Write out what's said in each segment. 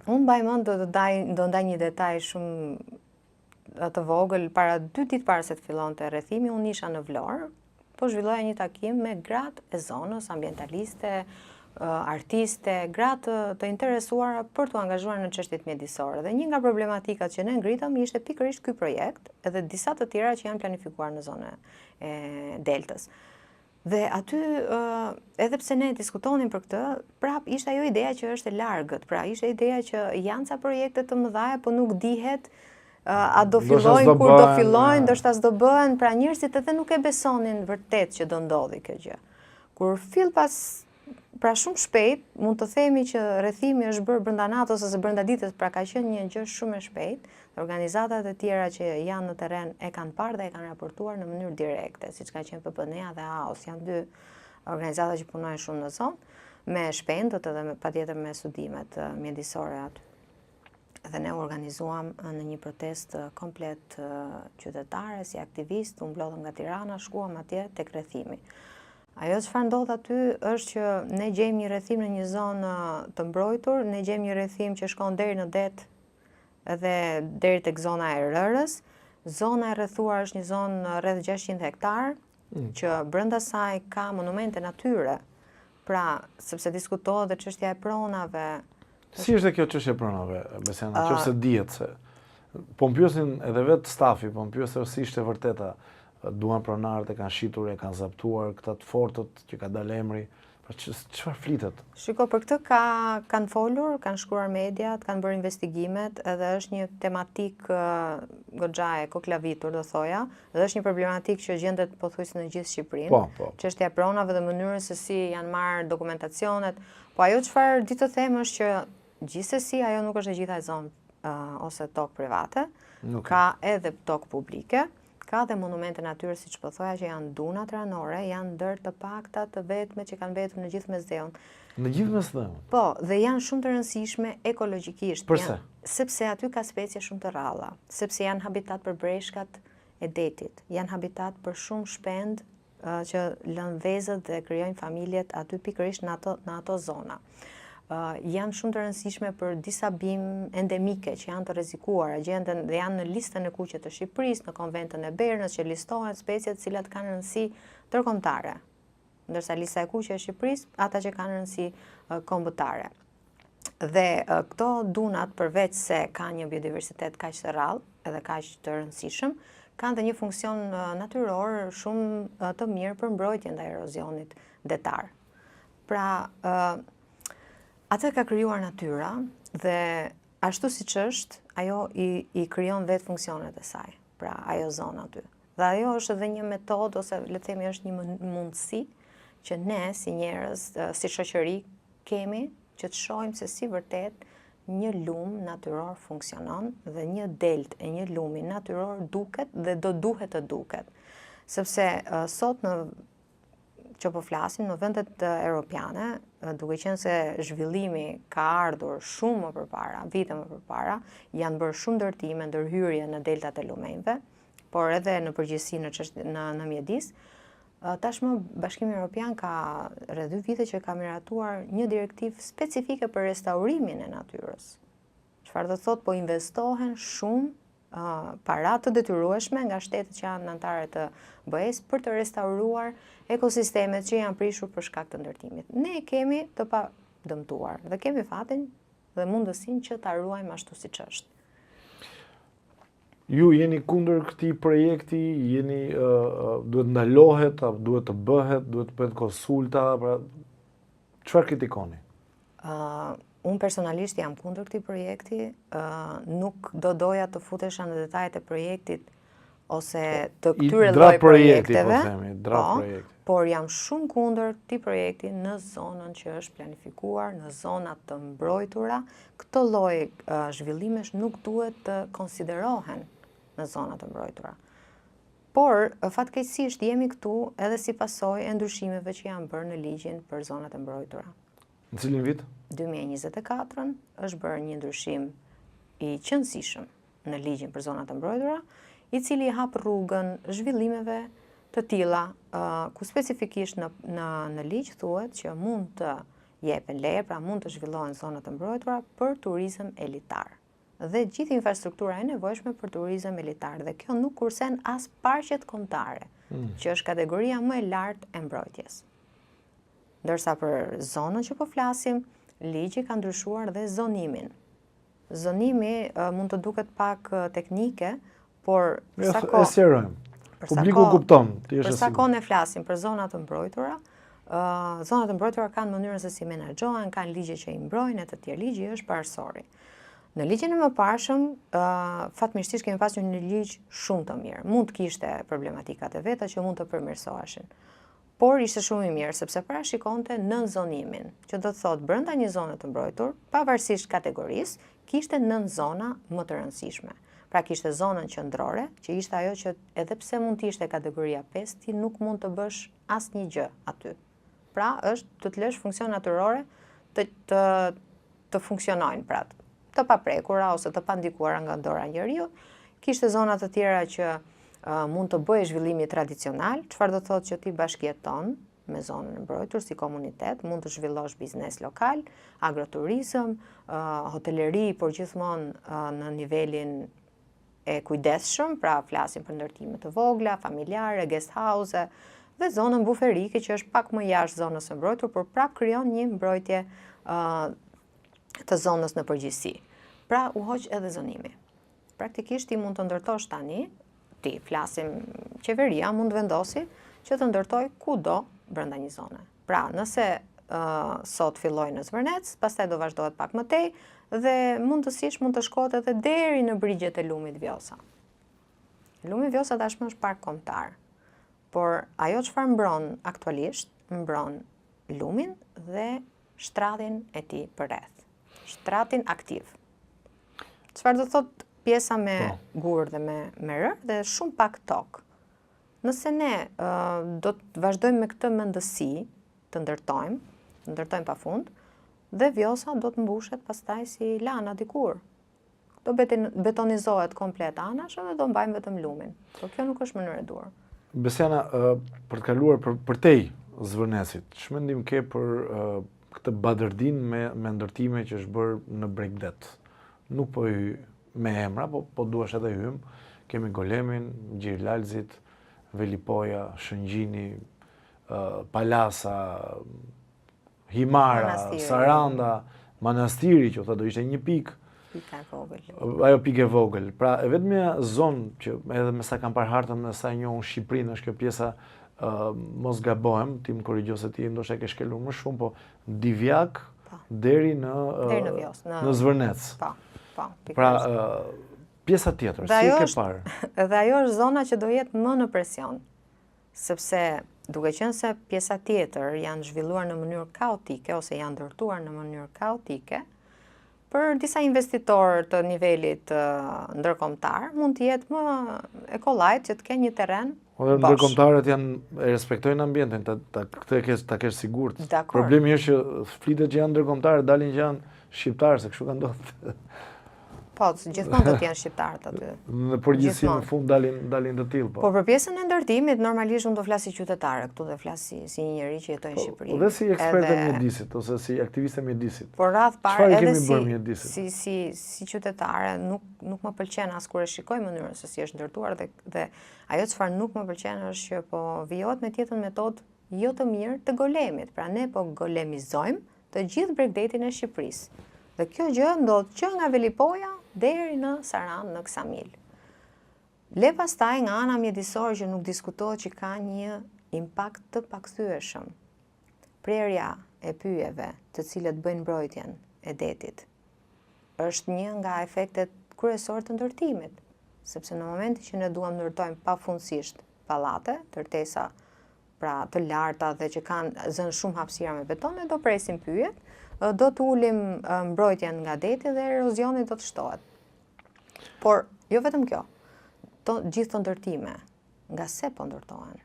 Unë mbaj mend do ndaj një detaj shumë të vogël. Para 2 ditë para se të fillonte rrethimi, unë isha në Vlorë, po zhvilloja një takim me gratë e zonës, ambientaliste, artiste, gratë të interesuara për të angazhuar në çështjet mjedisore. Dhe një nga problematikat që ne ngritëm ishte pikërisht ky projekt, edhe disa të tjera që janë planifikuar në zonën e Deltës. Dhe aty, edhe pse ne diskutonin për këtë, prap ishte ajo ideja që është e largët, pra ishte ideja që janë ca projekte të mëdhaja, po nuk dihet a do fillojnë, kur do fillojnë, ndoshta s'do bëhen, pra njerëzit edhe nuk e besonin vërtet që do ndodhi kjo gjë. Kur pra shumë shpejt, mund të themi që rrethimi është bërë brenda natës ose brenda ditës, pra ka qenë një gjë shumë e shpejt. Organizatat e tjera që janë në terren e kanë parë dhe e kanë raportuar në mënyrë direkte, siç ka qenë PPN-a dhe AOS, janë 2 organizata që punojnë shumë në zonë, me shpendët edhe patjetër me studimet mjedisore aty. Dhe ne organizuam në një protestë komplet qytetare, si aktivist, u mblodhëm nga Tirana, shkuam atje tek rrethimi. Ajo çfarë ndodh aty është që ne gjejmë një rrethim në një zonë të mbrojtur, ne gjejmë një rrethim që shkon deri në det edhe deri tek zona e Rërës. Zona e rrethuar është një zonë rreth 600 hektar, që brenda saj ka monumente natyre. Pra, sepse diskutohet dhe çështja e pronave. Si është kjo çështje e pronave, Besiana, nëse dihet se po mpyesin edhe vetë stafi, po mpyesën se si ishte vërteta. Duan pronarët, e kanë shitur, e kanë zaptuar, këta të fortët që ka dalë emri. Çfarë flitet? Shiko, për këtë kanë folur, kanë shkruar mediat, kanë bërë investigimet, edhe është një tematik goxha e koklavitur, do thoja, dhe është një problematik që gjendet pothuajse në gjithë Shqipërinë. Çështja e pronave dhe mënyrës se si janë marrë dokumentacionet. Po ajo çfarë di të them është që gjithsesi ajo nuk është e gjitha zonë ose tokë private, ka edhe tokë publike. Ka dhe monumente natyre, siç po thoja, që janë dunat ranore, janë ndër të pakta të vetme që kanë mbetur në gjithë mesdheun. Në gjithë mesdheun? Po, dhe janë shumë të rëndësishme ekologjikisht. Përse? Sepse aty ka specie shumë të rralla, sepse janë habitat për breshkat e detit, janë habitat për shumë shpend që lënë vezët dhe krijojnë familjet aty pikërisht në ato zona. Janë shumë të rëndësishme për disa bimë endemike që janë të rrezikuara, gjenden dhe janë në listën e kuqe të Shqipërisë, në konventën e Bernës, që listohen speciet të cilat kanë rëndësi ndërkombëtare. Ndërsa lista e kuqe e Shqipërisë, ata që kanë rëndësi kombëtare. Dhe këto dunat, përveç se kanë një biodiversitet kaq të rrallë edhe kaq të rëndësishëm, kanë dhe një funksion natyror shumë të mirë për mbrojtjen ndaj erozionit detar. Pra, atë ka krijuar natyra dhe ashtu siç është, ajo i krijon vetë funksionet e saj, pra ajo zonë aty. Dhe ajo është edhe një metodë ose le të themi është një mundësi që ne si njerëz, si shoqëri kemi që të shohim se si vërtet një lum natyror funksionon dhe një deltë e një lumi natyror duket dhe do duhet të duket. Sepse sot që po flasim në vendet europiane, duke qenë se zhvillimi ka ardhur shumë më përpara, vite më përpara, janë bërë shumë ndërtime, ndërhyrje në deltat e lumenjve, por edhe në përgjithësi në mjedis. Tashmë Bashkimi Evropian ka rreth 2 vite që ka miratuar një direktivë specifike për restaurimin e natyrës. Çfarë do thotë, po investohen shumë para të detyrueshme nga shtetet që janë anëtare të BE-s për të restauruar ekosistemet që janë prishur për shkak të ndërtimit. Ne kemi të pa dëmtuar dhe kemi fatin dhe mundësinë që ta ruajmë ashtu siç është. Ju jeni kundër këtij projekti, duhet ndalohet, duhet të bëhet, duhet të bëhet konsulta, pra çfarë kritikoni? Unë personalisht jam kundër këtij projekti, nuk do doja të futesha në detajet e projektit ose të këtyre lloj projekteve, por jam shumë kundër këtij projekti në zonën që është planifikuar, në zonat të mbrojtura. Këto lloj zhvillimesh nuk duhet të konsiderohen në zonat të mbrojtura. Por, fatkeqësisht jemi këtu edhe si pasojë e ndryshimeve që janë bërë në ligjin për zonat e mbrojtura. Në cilin vit? 2024 është bërë një ndryshim i qëndësishëm në ligjin për zonat e mbrojtura, i cili hap rrugën zhvillimeve të tilla, ku specifikisht në ligj thuhet që mund të jepen leje, pra mund të zhvillohen zonat të mbrojtura për turizëm elitar. Dhe gjithë infrastruktura e nevojshme për turizëm elitar, dhe kjo nuk kursen as parqet kombëtare, që është kategoria më e lartë e mbrojtjes. Ndërsa për zonën që po flasim, ligji ka ndryshuar dhe zonimin. Zonimi mund të duket pak teknike, por e sqarojmë. Publiku kupton, ti je për sigurt. sa kohë ne flasim për zonat të mbrojtura, zonat e mbrojtura kanë mënyrën se si menaxhohen, kanë ligje që i mbrojnë e të tjerë. Ligji është parësori. Në ligjin e mëparshëm, fatmirësisht kemi pasur një ligj shumë të mirë. Mund të kishte problematikat e veta që mund të përmirësoheshin. Por ishte shumë i mirë sepse parashikonte nënzonimin, që do të thotë brenda një zone të mbrojtur, pavarësisht kategorisë, kishte 9 zona më të rëndësishme. Pra kishte zonën qendrore, që ishte ajo që edhe pse mund të ishte kategoria 5, ti nuk mund të bësh asnjë gjë aty. Pra është të të lësh funksion natyrore të funksionojnë, pra të paprekura ose të pandikuara nga dora e njeriut. Kishte zona të tjera që mund të bëjë zhvillimi tradicional, çfarë do të thotë që ti bashkëjeton me zonën e mbrojtur si komunitet, mund të zhvillosh biznes lokal, agroturizëm, hoteleri, por gjithmonë në nivelin e kujdesshëm, pra flasim për ndërtime të vogla, familjare, guest house, dhe zonën buferike që është pak më jashtë zonës së mbrojtur, por prap krijon një mbrojtje të zonës në përgjithësi. Pra u hoq edhe zonimi. Praktikisht ti mund të ndërtosh tani, ti flasim qeveria mund vendosi që të ndërtoj kudo brenda një zone. Pra nëse sot filloj në Zvërnec, pastaj do vazhdohet pak më tej dhe mundësisht mund të shkohet edhe deri në brigjet e Lumit Vjosa. Lumi Vjosa tashmë është park kombëtar. Por ajo çfarë mbron aktualisht, mbron lumin dhe shtratin e tij përreth. Shtratin aktiv. Çfarë do thotë pjesa me gur dhe me rër dhe shumë pak tokë. Nëse ne do të vazhdojmë me këtë mendësi të ndërtojmë pafund, dhe Vjosa do të mbushet pastaj si lana dikur. Do betonizohet komplet anash dhe do mbajmë vetëm lumin. Por kjo nuk është mënyrë e duhur. Besiana, për të kaluar për tej Zvërnesit, ç'mendim ke për këtë badërdin me ndërtime që është bërë në Bregdet? Nuk po hy me emra, po duash edhe hym. Kemi Golemin, Gjirlalzit, Velipoja, Shëngjini, Palasa, Himara, Saranda, Manastiri, që do ishte një pikë. Pika e vogël. Ajo pikë e vogël. Pra, e vetmja zonë që edhe me sa kam parë hartën dhe sa njohun Shqipërinë është kjo pjesa, mos gabohem, ti më korrigjo se ti ndoshta e ke shkelur më shumë, po Divjak deri në Zvërnec. Po. Pra, pjesa tjetër, si e ke parë? Dhe ajo është zona që do jetë më në presion, sepse duke qenë se pjesa tjetër janë zhvilluar në mënyrë kaotike ose janë ndërtuar në mënyrë kaotike, për disa investitorë të nivelit ndërkombëtar mund të jetë më e kollajt që të kenë një terren bosh. Ndërkombëtarët e respektojnë ambientin, këtë ta kesh sigurt. Problemi është që flitet që janë ndërkombëtarë, dalin që janë shqiptarë, se kështu ka ndodhur. Po, gjithmonë do të janë shqiptarët aty. Në përgjithësi në fund dalin të tillë, po. Po për pjesën e ndërtimit, normalisht unë do flas si qytetare, këtu do flas si një njerëz që jeton në Shqipëri. Dhe si eksperte mjedisit ose si aktiviste mjedisit. Por radh parë edhe si qytetare nuk më pëlqen as kur e shikoj mënyrën se si është ndërtuar dhe ajo çfarë nuk më pëlqen është që po vijohet me tjetër metodë jo të mirë të golemit. Pra ne po golemizojmë të gjithë Bregdetin e Shqipërisë. Dhe kjo gjë ndodh që nga Velipoja deri në Sarandë, në Ksamil. Le pastaj nga ana mjedisore që nuk diskutohet që ka një impakt të pakthyeshëm. Prerja e pyjeve të cilët bëjnë mbrojtjen e detit është një nga efektet kryesor të ndërtimit, sepse në momentin që ne duam ndërtojmë pafundësisht pallate, tërtesa pra të larta dhe që kanë zënë shumë hapësira me beton, ne do presim pyjet, do të ulim mbrojtjen nga deti dhe erozioni do të shtohet. Por, jo vetëm kjo, gjithë të ndërtime, nga se po ndërtohen?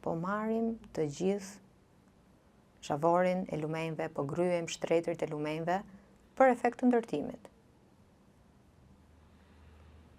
Po marrim të gjithë shavorin e lumenjve, po gryjem shtretërit e lumenjve për efekt të ndërtimit.